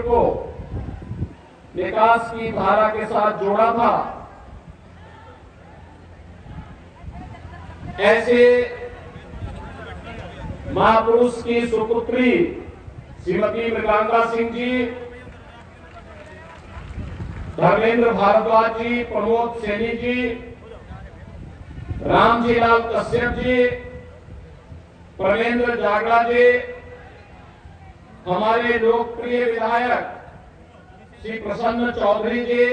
को विकास की धारा के साथ जोड़ा था। ऐसे महापुरुष की सुपुत्री श्रीमती मृगांका सिंह जी, धर्मेंद्र भारद्वाज जी, प्रमोद सैनी जी, रामजी लाल कश्यप जी, प्रवेंद्र जागड़ा जी, हमारे लोकप्रिय विधायक श्री प्रसन्न चौधरी जी,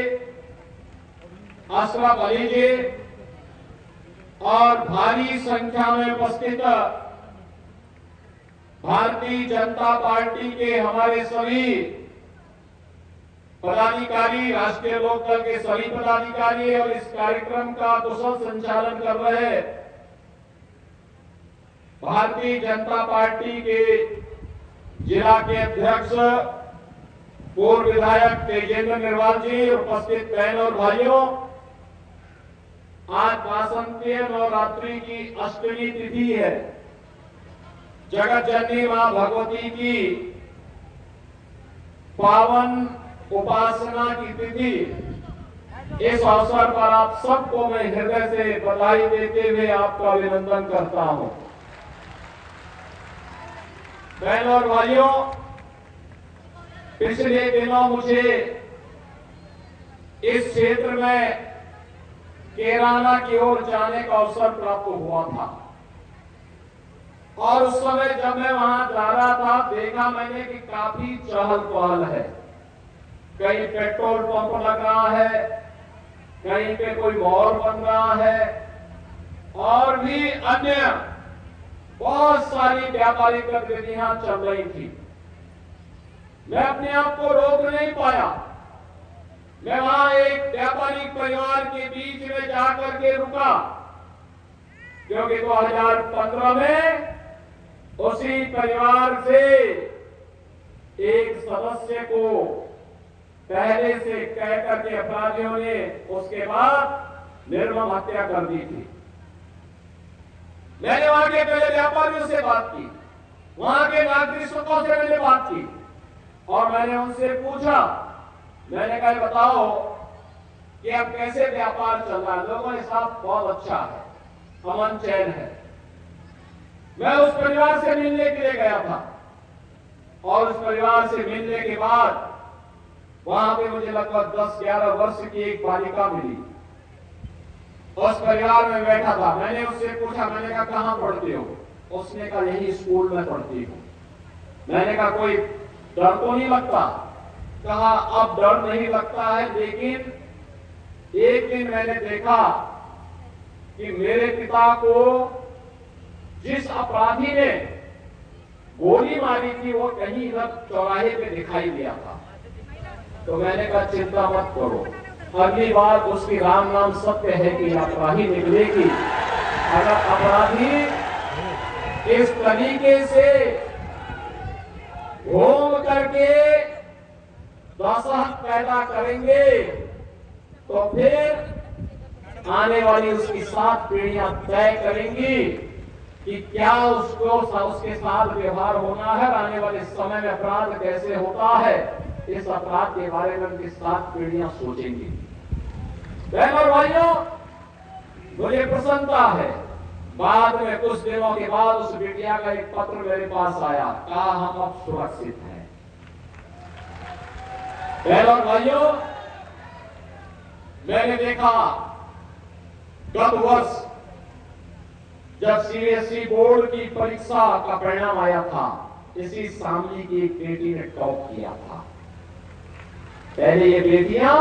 अशरफ अली जी और भारी संख्या में उपस्थित भारतीय जनता पार्टी के हमारे सभी पदाधिकारी, राष्ट्रीय लोकदल के सभी पदाधिकारी और इस कार्यक्रम का कुशल संचालन कर रहे भारतीय जनता पार्टी के जिला के अध्यक्ष पूर्व विधायक तेजेंद्र निर्वाल जी, उपस्थित बहन और भाइयों, आज वासंतीय नवरात्रि की अष्टमी तिथि है। जगत जननी मां भगवती की पावन उपासना की तिथि। इस अवसर पर आप सबको मैं हृदय से बधाई देते हुए आपका अभिनंदन करता हूं। बहनों और भाइयों, पिछले दिनों मुझे इस क्षेत्र में केराना की ओर जाने का अवसर प्राप्त हुआ था और उस समय जब मैं वहां जा रहा था, देखा मैंने कि काफी चहल पहल है। कहीं पेट्रोल पंप लग रहा है, कहीं पे कोई मॉल बन रहा है और भी अन्य बहुत सारी व्यापारिक गतिविधियां चल रही थी। मैं अपने आप को रोक नहीं पाया। मैं वहां एक व्यापारिक परिवार के बीच में जाकर के रुका, क्योंकि 2015 में उसी परिवार से एक सदस्य को पहले से कहकर के अपराधियों ने उसके बाद निर्मम हत्या कर दी थी। मैंने वहां के पहले व्यापारियों से बात की, वहां के नागरिकों से मैंने बात की और मैंने उनसे पूछा, मैंने कहा बताओ कि अब कैसे व्यापार चल रहा है। लोगों के साथ बहुत अच्छा है, अमन चैन है। मैं उस परिवार से मिलने के लिए गया था और उस परिवार से मिलने के बाद वहां पे मुझे लगभग 10-11 वर्ष की एक बालिका मिली। उस परिवार में बैठा था। मैंने उससे पूछा, मैंने कहा कहां पढ़ते हो? उसने कहा यही स्कूल में पढ़ती हूं। मैंने कहा कोई डर तो नहीं लगता? कहा अब डर नहीं लगता है, लेकिन एक दिन मैंने देखा कि मेरे पिता को जिस अपराधी ने गोली मारी थी वो कहीं इधर चौराहे पे दिखाई दिया था। तो मैंने कहा चिंता मत करो, अगली बार उसकी राम नाम सत्य है कि यात्रा ही निकलेगी। अगर अपराधी इस तरीके से घूम करके दहशत पैदा करेंगे तो फिर आने वाली उसकी 7 पीढ़ियां तय करेंगी कि क्या उसके साथ व्यवहार होना है। आने वाले समय में अपराध कैसे होता है, इस अपराध के बारे में उनकी 7 पीढ़ियां सोचेंगी। बहनों और भाइयों, मुझे प्रसन्नता है, बाद में कुछ दिनों के बाद उस बिटिया का एक पत्र मेरे पास आया, कहा हम अब सुरक्षित हैं। बहनों और भाइयों, मैंने देखा गत वर्ष जब सीबीएसई बोर्ड की परीक्षा का परिणाम आया था, इसी शामली की एक बेटी ने टॉप किया था। पहले ये बेटियां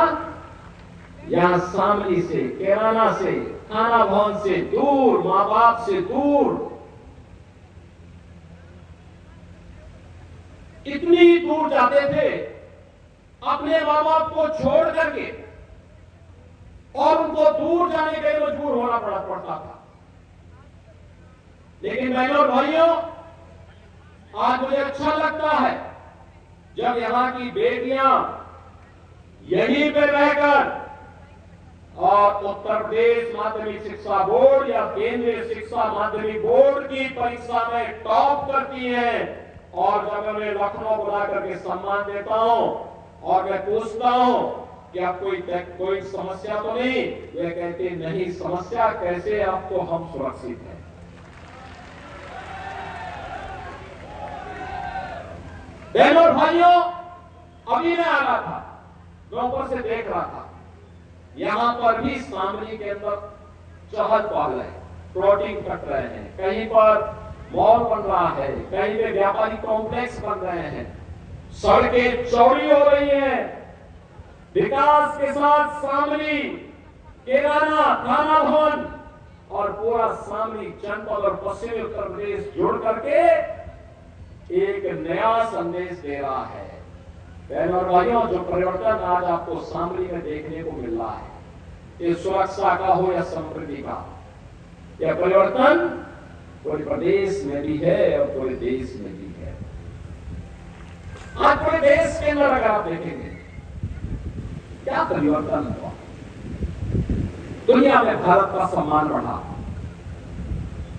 यहां शामली से, केराना से, थाना भवन से दूर, मां बाप से दूर, इतनी दूर जाते थे अपने मां बाप को छोड़ करके, और उनको दूर जाने के लिए मजबूर होना पड़ता था। लेकिन बहनों और भाइयों, आज मुझे अच्छा लगता है जब यहां की बेटियां यहीं पे रहकर और उत्तर प्रदेश माध्यमिक शिक्षा बोर्ड या केंद्रीय शिक्षा माध्यमिक बोर्ड की परीक्षा में टॉप करती हैं, और जब मैं लखनऊ बुला करके सम्मान देता हूं और मैं पूछता हूं कि आप कोई समस्या तो नहीं, वे कहते नहीं, समस्या कैसे, अब तो हम सुरक्षित हैं। बहनों और भाइयों, अभी मैं आ रहा था, मैं ऊपर से देख रहा था, यहां पर भी शामली के अंदर चहल पहल है, प्लॉटिंग कट रहे हैं, कहीं पर मॉल बन रहा है, कहीं पे व्यापारिक कॉम्प्लेक्स बन रहे हैं, सड़कें चौड़ी हो रही हैं। विकास के साथ शामली, केराना, थाना भवन और पूरा शामली जनपद और पश्चिमी उत्तर प्रदेश जुड़ करके एक नया संदेश दे रहा है। बहनों और भाइयों, जो परिवर्तन आज आपको शामली में देखने को मिल रहा है, ये सुरक्षा का हो या समृद्धि का, यह परिवर्तन पूरे प्रदेश में भी है और पूरे देश में भी है। आज पूरे देश के अंदर अगर आप देखेंगे क्या परिवर्तन हुआ, दुनिया में भारत का सम्मान बढ़ा,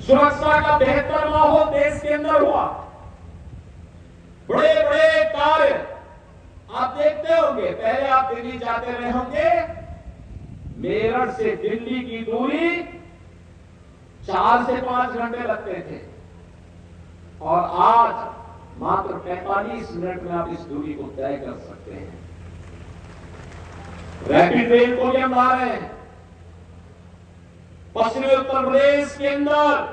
सुरक्षा का बेहतर माहौल देश के अंदर हुआ, बड़े बड़े कार्य आप देखते होंगे। पहले आप दिल्ली जाते रहे होंगे, मेरठ से दिल्ली की दूरी 4 से 5 घंटे लगते थे और आज मात्र 45 मिनट में आप इस दूरी को तय कर सकते हैं। रैपिड रेल को भी हम ला रहे हैं। पश्चिमी उत्तर प्रदेश के अंदर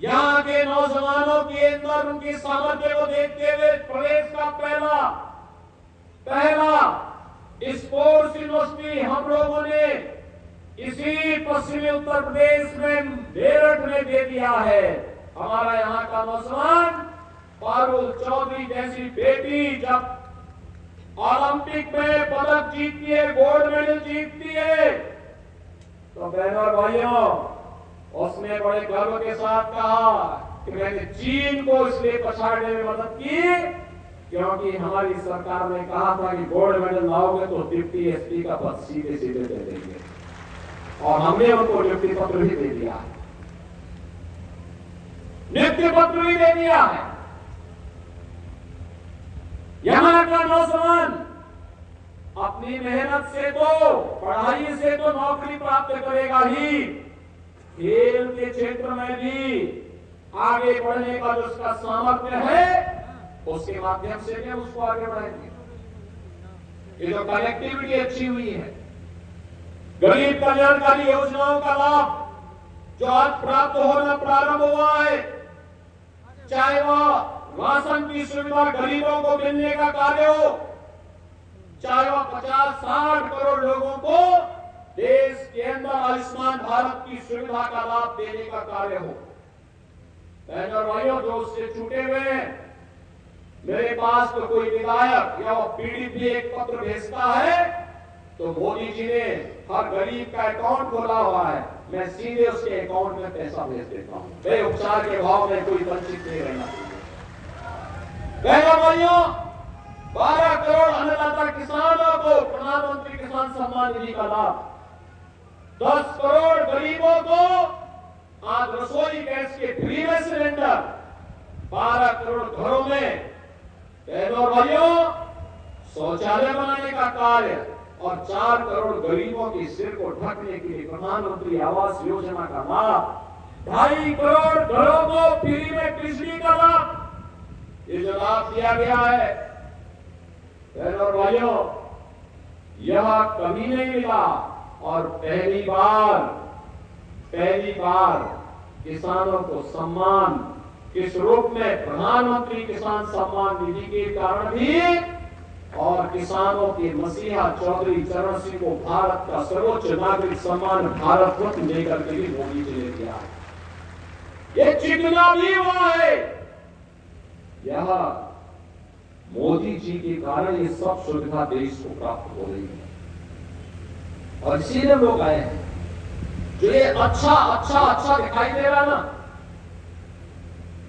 यहां के नौजवानों के अंदर उनकी सामर्थ्य को देखते हुए प्रदेश का पहला स्पोर्ट्स यूनिवर्सिटी हम लोगों ने इसी पश्चिमी उत्तर प्रदेश में मेरठ में दे दिया है। हमारा यहाँ का नौजवान पारुल चौधरी जैसी बेटी जब ओलंपिक में पदक जीतती है, गोल्ड मेडल जीतती है, तो बहनों और भाइयों, उसने बड़े गर्व के साथ कहा कि मैंने चीन को इसलिए पछाड़ने में मदद की क्योंकि हमारी सरकार ने कहा था कि गोल्ड मेडल लाओगे तो डिप्टी एसपी का पद सीधे सीधे दे देंगे, और हमने उनको नियुक्ति पत्र भी दे दिया है, नियुक्ति पत्र भी दे दिया है। यहां का नौजवान अपनी मेहनत से तो, पढ़ाई से तो नौकरी प्राप्त करेगा ही, खेल के क्षेत्र में भी आगे बढ़ने का जो उसका सामर्थ्य है, उसके माध्यम से भी हम उसको आगे बढ़ाएंगे। ये जो कनेक्टिविटी अच्छी हुई है, गरीब कल्याणकारी योजनाओं का लाभ जो आज प्राप्त होना प्रारंभ हुआ है, चाहे वह राशन की सुविधा गरीबों को मिलने का कार्य हो, चाहे वह 50-60 करोड़ लोगों को देश के अंदर आयुष्मान भारत की सुविधा का लाभ देने का कार्य हो। बहनों और भाइयों, जो उससे छूटे हुए हैं, मेरे पास तो कोई विधायक या पीडीपी एक पत्र भेजता है तो मोदी जी ने हर गरीब का अकाउंट खोला हुआ है, मैं सीधे उसके अकाउंट में पैसा भेज देता हूं। वे उपचार के भाव में कोई वंचित नहीं रहना चाहिए। बहनों भाइयों, 12 करोड़ अन्नदाता किसानों को प्रधानमंत्री किसान सम्मान निधि का लाभ, 10 करोड़ गरीबों को आज रसोई गैस के फ्री में सिलेंडर, 12 करोड़ घरों में बहनों और भाइयों शौचालय बनाने का कार्य, और 4 करोड़ गरीबों के सिर को ढकने के लिए प्रधानमंत्री आवास योजना का लाभ, 2.5 करोड़ घरों को फ्री में बिजली का लाभ, ये जो लाभ दिया गया है बहनों और भाइयों, यह कभी नहीं मिला। और पहली बार किसानों को सम्मान किस रूप में, प्रधानमंत्री किसान सम्मान निधि के कारण भी, और किसानों के मसीहा चौधरी चरण सिंह को भारत का सर्वोच्च नागरिक सम्मान भारत रत्न देकर के भी मोदी जी ने दिया है। ये जितना भी हुआ है, यह मोदी जी के कारण ये सब सुविधा देश को प्राप्त हो रही है, और इसीलिए लोग आए हैं। जो ये अच्छा दिखाई दे रहा ना,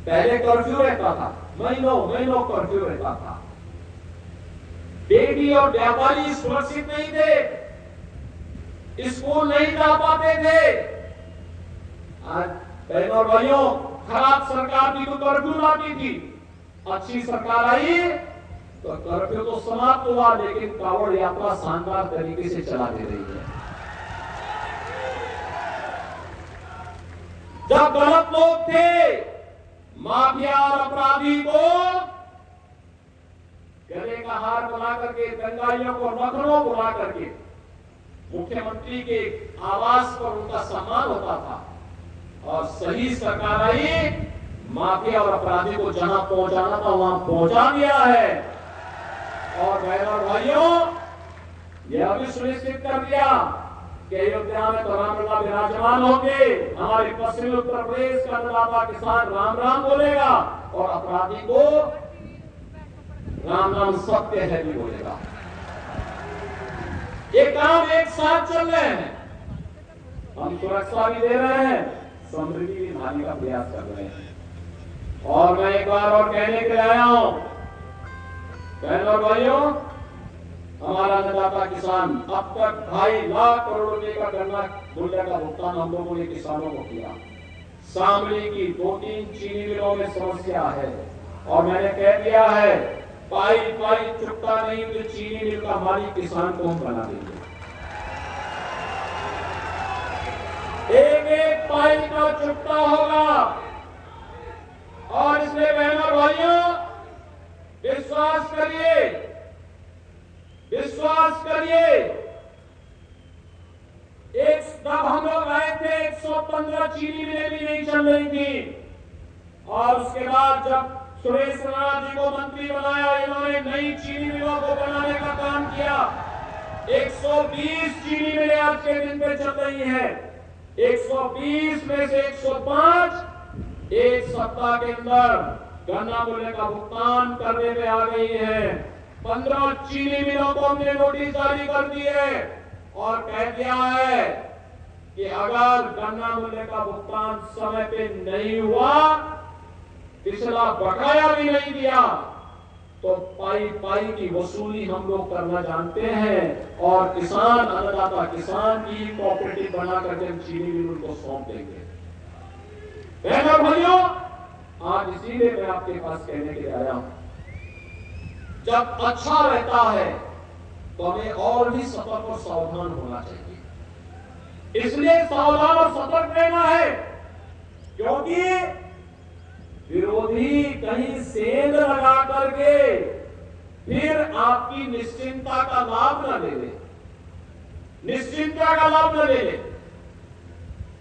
पहले कर्फ्यू रहता था, महीनों कर्फ्यू रहता था, बेटी और व्यापारी सुरक्षित नहीं थे, स्कूल नहीं जा पाते थे। आज बहनों और भाइयों, खराब सरकार थी तो कर्फ्यू लाती थी, अच्छी सरकार आई तो कर्फ्यू तो समाप्त हुआ, लेकिन कावड़ यात्रा शानदार तरीके से चला दे रही है। जब गलत लोग थे, माफिया और अपराधी को गले का हार बना करके, दंगाइयों को नखरों बुला करके मुख्यमंत्री के आवास पर उनका सम्मान होता था, और सही सरकार आई, माफिया और अपराधी को जहां पहुंचाना था वहां पहुंचा दिया है। और बहनों और भाइयों, यह भी सुनिश्चित कर दिया कि अयोध्या में तो रामलला विराजमान होंगे, हमारे पश्चिमी उत्तर प्रदेश का अन्नदाता किसान राम राम बोलेगा, और अपराधी को राम राम सत्य है भी बोलेगा। ये काम एक साथ चल रहे हैं, हम सुरक्षा भी दे रहे हैं, समृद्धि भी लाने का प्रयास कर रहे हैं। और मैं एक बार और कहने के लिए आया हूं, बहनों और भाइयों, हमारा अन्नदाता किसान अब तक 2.5 लाख करोड़ रुपए का गन्ना मूल्य का भुगतान हम लोगों ने किसानों को किया। शामली की 2-3 चीनी मिलों में समस्या है, और मैंने कह दिया है, पाई पाई चुकता नहीं तो चीनी मिल का मालिक किसान को हम बना देंगे। एक एक पाई का चुकता होगा, और इसलिए बहनों और भाइयों, विश्वास करिए, विश्वास करिए। तब हम लोग आए थे 115 चीनी मिलें भी नहीं चल रही थी, और उसके बाद जब सुरेश राणा जी को मंत्री बनाया, इन्होंने नई चीनी मिलों को बनाने का काम किया। 120 चीनी मिलें आज के दिन पे चल रही है। 120 में से 105 एक सप्ताह के अंदर गन्ना मूल्य का भुगतान करने में आ गई है। 15 चीनी मिलों को हमने नोटिस जारी कर दी है, और कह दिया है कि अगर गन्ना मूल्य का भुगतान समय पे नहीं हुआ, पिछला बकाया भी नहीं दिया, तो पाई पाई की वसूली हम लोग करना जानते हैं, और किसान अन्नदाता किसान की कोऑपरेटिव बना करके हम चीनी मिल को सौंप देंगे। बहनों और भाइयों, आज इसीलिए मैं आपके पास कहने के लिए आया हूं, जब अच्छा रहता है तो हमें और भी सतर्क और सावधान होना चाहिए। इसलिए सावधान और सतर्क रहना है, क्योंकि विरोधी कहीं सेंध लगा करके फिर आपकी निश्चिंतता का लाभ न ले ले, निश्चिंतता का लाभ न ले ले।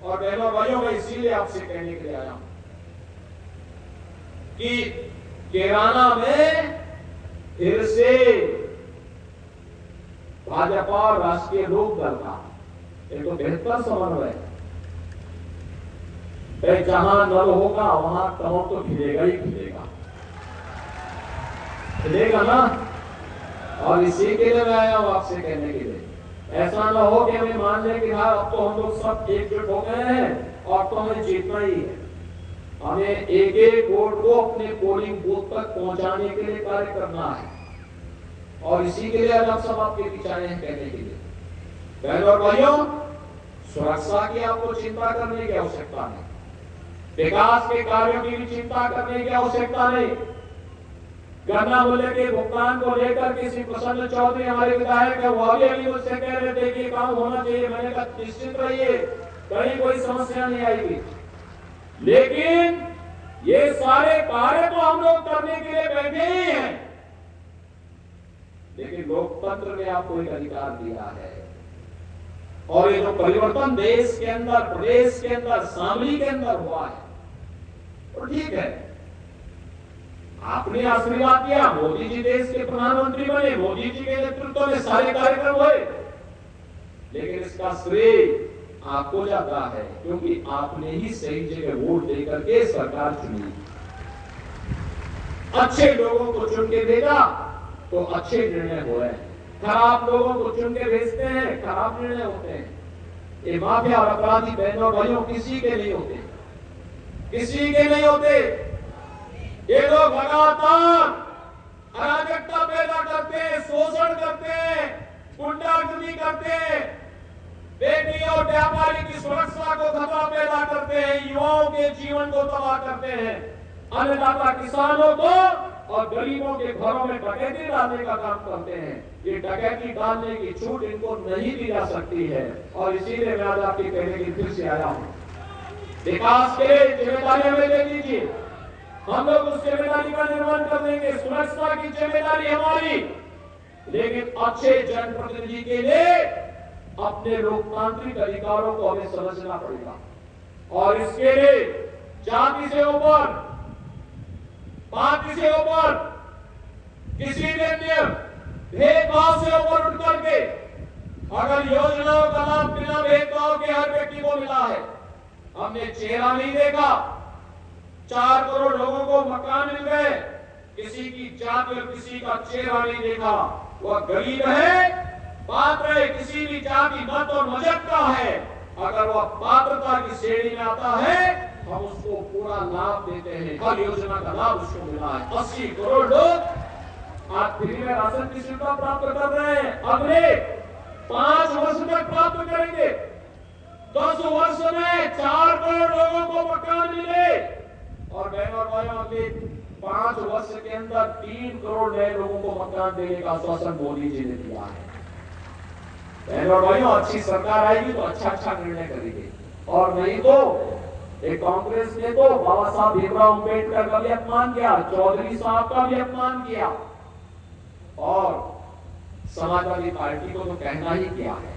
और बहनों भाइयों, मैं इसीलिए आपसे कहने के लिए आया हूं कि कैराना में फिर से भाजपा और राष्ट्रीय लोक दल का एक तो बेहतर समन्वय, जहां नल होगा वहां कमल तो खिलेगा ही खिलेगा, खिलेगा ना। और इसी के लिए मैं आया हूं आपसे कहने के लिए, ऐसा ना हो कि हमें मान लें कि हाँ अब तो हम लोग सब एकजुट हो गए हैं और तो हमें जीतना ही है। हमें एक एक वोट को अपने पोलिंग बूथ तक पहुंचाने के लिए कार्य करना है, और इसी के लिए हम सब आपके बीच आए हैं कहने के लिए। बहनों और भाइयों, सुरक्षा की आपको चिंता करने की आवश्यकता नहीं, विकास के कार्यों की भी चिंता करने की आवश्यकता नहीं। गन्ना मूल्य के भुगतान को लेकर किसी प्रसन्न चौधरी हमारे विधायक है, वो अभी मुझसे कह रहे थे कि काम होना चाहिए। मैंने कहा निश्चित रहिए, कहीं कोई समस्या नहीं आएगी, लेकिन ये सारे कार्य तो हम लोग करने के लिए बैठे ही हैं, लेकिन लोकतंत्र ने आपको एक अधिकार दिया है, और ये जो परिवर्तन देश के अंदर, प्रदेश के अंदर, शामली के अंदर हुआ है, तो ठीक है, आपने आशीर्वाद दिया, मोदी जी देश के प्रधानमंत्री बने, मोदी जी के नेतृत्व में सारे कार्यक्रम हुए, लेकिन इसका श्रेय आपको जाता है, क्योंकि आपने ही सही जगह वोट देकर के सरकार चुनी। अच्छे लोगों को चुन के भेजा तो अच्छे निर्णय हो रहे हैं, खराब लोगों को चुन के भेजते हैं, खराब निर्णय होते हैं। ये माफिया और अपराधी बहनों और भाइयों किसी के नहीं होते, किसी के नहीं होते। ये लोग लगातार अराजकता पैदा करते हैं, शोषण करते हैं, गुंडागर्दी करते हैं, बेटी और व्यापारी की सुरक्षा को खतरा पैदा करते हैं, युवाओं के जीवन को तबाह करते हैं, अन्नदाता किसानों को और गरीबों के घरों में डकैती डालने का काम करते हैं। ये डकैती डालने की छूट इनको नहीं दी जा सकती है और इसीलिए मैं आज आपके कहने के लिए फिर से आया हूं। विकास के लिए जिम्मेदारी हमें दे दीजिए, हम लोग उस जिम्मेदारी का निर्वहन कर देंगे। सुरक्षा की जिम्मेदारी हमारी, लेकिन अच्छे जनप्रतिनिधि के लिए अपने लोकतांत्रिक अधिकारों को हमें समझना पड़ेगा और इसके लिए जाति से ऊपर, पार्टी से ऊपर, किसी भी भेदभाव से ऊपर उठ करके अगर योजनाओं का लाभ बिना भेदभाव के हर व्यक्ति को मिला है। हमने चेहरा नहीं देखा, 4 करोड़ लोगों को मकान मिल गए, किसी की जाति और किसी का चेहरा नहीं देखा। वह गरीब है, पात्र है, किसी भी जाति मत और मजहब का है, अगर वह पात्रता की श्रेणी में आता है हम उसको पूरा लाभ देते हैं। हर योजना का लाभ उसको मिला है। 80 करोड़ लोग आज फ्री में राशन की सुविधा प्राप्त कर रहे हैं, अगले 5 वर्ष तक प्राप्त करेंगे। 10 वर्ष में 4 करोड़ लोगों को मकान मिले और बहनों और भाइयों अगले 5 वर्ष के अंदर 3 करोड़ नए लोगों को मकान देने का आश्वासन मोदी जी ने दिया है। बहनों और भाइयों, अच्छी सरकार आएगी तो अच्छा निर्णय करेगी और नहीं तो एक कांग्रेस ने तो बाबा साहब भीमराव अंबेडकर का भी अपमान किया, चौधरी साहब का भी अपमान किया और समाजवादी पार्टी को तो कहना ही क्या है।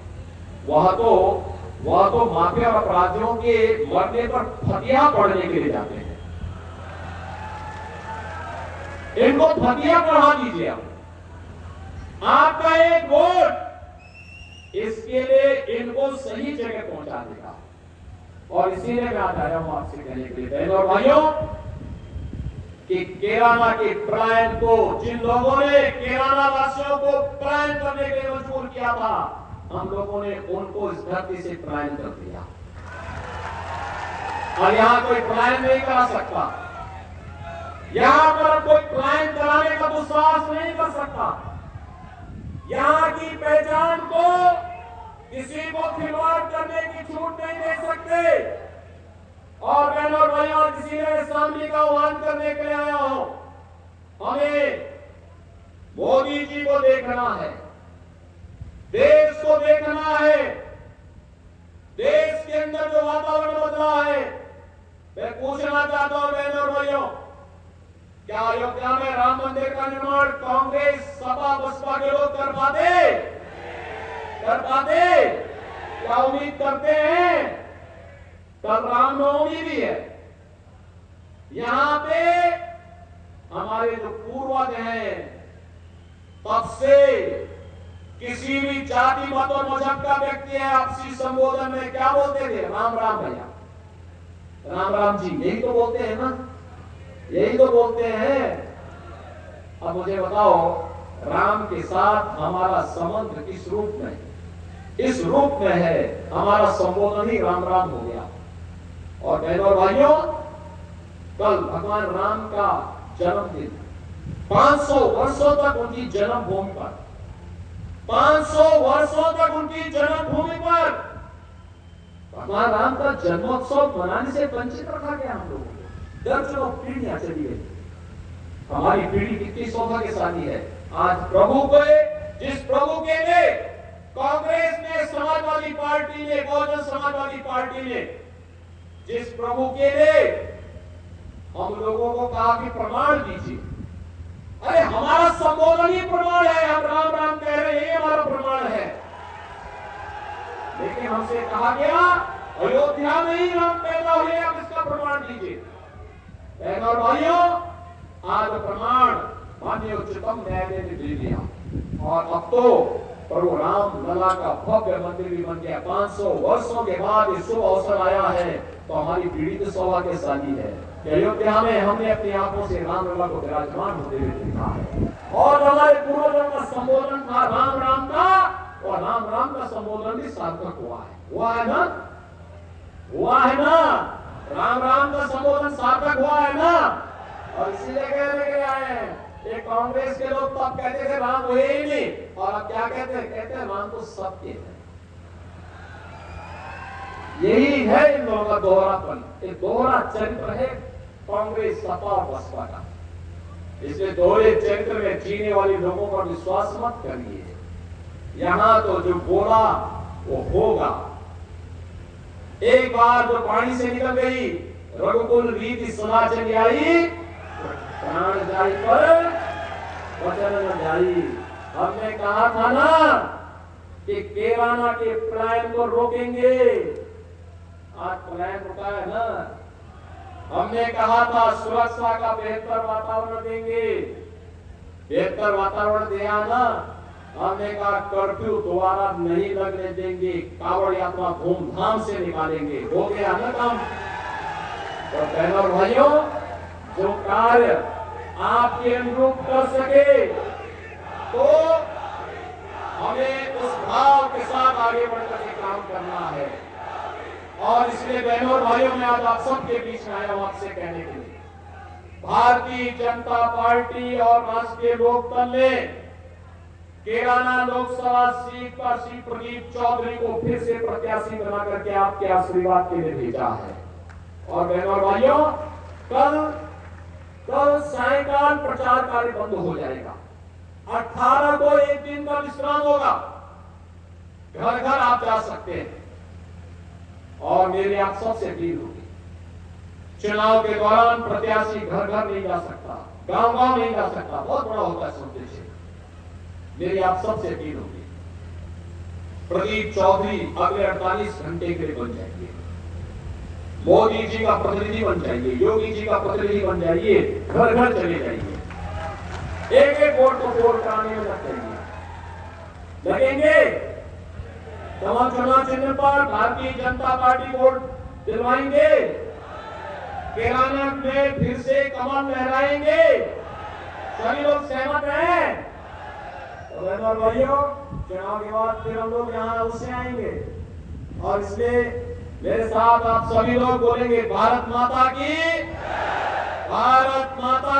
वह तो माफिया और अपराधियों के मरने पर फतिया पढ़ने के लिए जाते हैं। इनको फतिया पढ़ा दीजिए। आपका एक वोट इसके लिए इनको सही जगह पहुंचा देगा और इसीलिए मैं आज आया हूं आपसे कहने के लिए बहनों और भाइयों कि केराला के पलायन को, जिन लोगों ने केराला वासियों को पलायन करने के लिए मजबूर किया था, हम लोगों ने उनको इस धरती से पलायन कर दिया और यहां कोई पलायन नहीं करा सकता। यहां पर कोई पलायन कराने का दुस्साहस नहीं कर सकता। यहां की पहचान को किसी को खिलवाड़ करने की छूट नहीं दे सकते और बहनों और भाइयों, किसी ने सामने का आह्वान करने के लिए आया हूं। हमें मोदी जी को देखना है, देश को देखना है। देश के अंदर जो वातावरण बदला है, मैं पूछना चाहता हूं बहनों और भाइयों, क्या अयोध्या में राम मंदिर का निर्माण कांग्रेस, सपा, बसपा के लोग कर पाते? क्या उम्मीद करते हैं? कल रामनवमी भी है। यहां पे हमारे जो पूर्वज हैं, तब से किसी भी जाति मत और मजहब का व्यक्ति है, आपसी संबोधन में क्या बोलते थे? राम राम भैया, राम राम जी, यही तो बोलते हैं ना, यही तो बोलते हैं। अब मुझे बताओ, राम के साथ हमारा संबंध किस रूप में? इस रूप में है, हमारा संबोधन ही राम राम हो गया। और बहनों और भाइयों, कल भगवान राम का जन्मदिन, 500 वर्षों तक उनकी जन्मभूमि पर, 500 वर्षों तक उनकी जन्मभूमि पर भगवान राम का जन्मोत्सव मनाने से वंचित रखा गया हम लोगों को। दर्जनों पीढ़ियां चली गई। हमारी पीढ़ी कितनी सौभाग्यशाली है। आज प्रभु को, जिस प्रभु के लिए कांग्रेस ने, समाजवादी पार्टी ने, बहुजन समाजवादी पार्टी ने, जिस प्रभु के लिए हम लोगों को कहा कि प्रमाण दीजिए, अरे हमारा संबोधन ही प्रमाण है। हम राम राम कह रहे हैं, ये हमारा प्रमाण है। लेकिन हमसे कहा गया अयोध्या में ही राम पैदा हुए, आप इसका प्रमाण दीजिए। बहनों और भाइयों, आज प्रमाण माननीय उच्चतम न्यायालय ने दे दिया और अब तो प्रभु राम लला का भव्य मंदिर भी बन गया। 500 वर्षों के बाद ये शुभ अवसर आया है, तो हमारी पीढ़ी तो सौभाग्यशाली है कि अयोध्या में हमने अपनी आंखों से राम लला को विराजमान होते हुए देखा है। और हमारे पूर्वजों का संबोधन था राम राम का, और राम राम का संबोधन भी सार्थक हुआ है। हुआ है ना? हुआ है ना? राम राम का संबोधन सार्थक हुआ है ना? और इसीलिए कहने के लिए आए हैं। ये कांग्रेस के लोग तब कहते थे राम हुए ही नहीं, और अब क्या कहते हैं? कहते हैं राम तो सबके हैं। यही है इन लोगों का दोहरापन, एक दोहरा चरित्र है कांग्रेस, सपा और बसपा का। इसलिए दोहरे चरित्र में जीने वाले लोगों पर विश्वास मत करिए। यहां तो जो बोला वो होगा। एक बार जो पानी से निकल गई, रघुकुल रीति सदा चली आई, प्राण जाई पर वचन न जाई। हमने कहा था ना कि केराना के पलायन को रोकेंगे, आज पलायन रुका है ना। हमने कहा था सुरक्षा का बेहतर वातावरण देंगे, बेहतर वातावरण दिया ना। हमने कहा कर्फ्यू दोबारा नहीं लगने देंगे, कावड़ यात्रा धूमधाम से निकालेंगे, हो गया ना काम। तो बहनों और भाइयों, जो कार्य आपके अनुरूप कर सके तो हमें उस भाव के साथ आगे बढ़कर के काम करना है। और इसलिए बहनों और भाइयों, मैं आज आप सबके बीच में आया हूं आपसे कहने के लिए, भारतीय जनता पार्टी और राष्ट्रीय लोकदल ने केराना लोकसभा सीट पर श्री प्रदीप चौधरी को फिर से प्रत्याशी बना करके आपके आशीर्वाद के लिए भेजा है। और बहनों और भाइयों, कल सायंकाल प्रचार कार्य बंद हो जाएगा। 18 को एक दिन का विश्राम होगा, घर घर आप जा सकते हैं। और मेरी आप सबसे अपील होगी, चुनाव के दौरान प्रत्याशी घर घर नहीं जा सकता, गांव गांव नहीं जा सकता, बहुत बड़ा होता है संदेश। मेरी आप सबसे अपील होगी, प्रदीप चौधरी अगले 48 घंटे के लिए बन जाइए, मोदी जी का प्रतिनिधि बन जाइए, योगी जी का प्रतिनिधि बन जाइए, घर घर चले जाइए, एक एक वोट को वोट कराने में लग जाइए। लगेंगे कमल चुनाव चिन्ह पर भारतीय जनता पार्टी वोट दिलवाएंगे, केराना में फिर से कमल लहराएंगे, सभी लोग सहमत हैं? तो बहनों और भाइयों, चुनाव के बाद फिर हम लोग यहाँ अवश्य आएंगे। और इसलिए मेरे साथ आप सभी लोग बोलेंगे, भारत माता की, भारत माता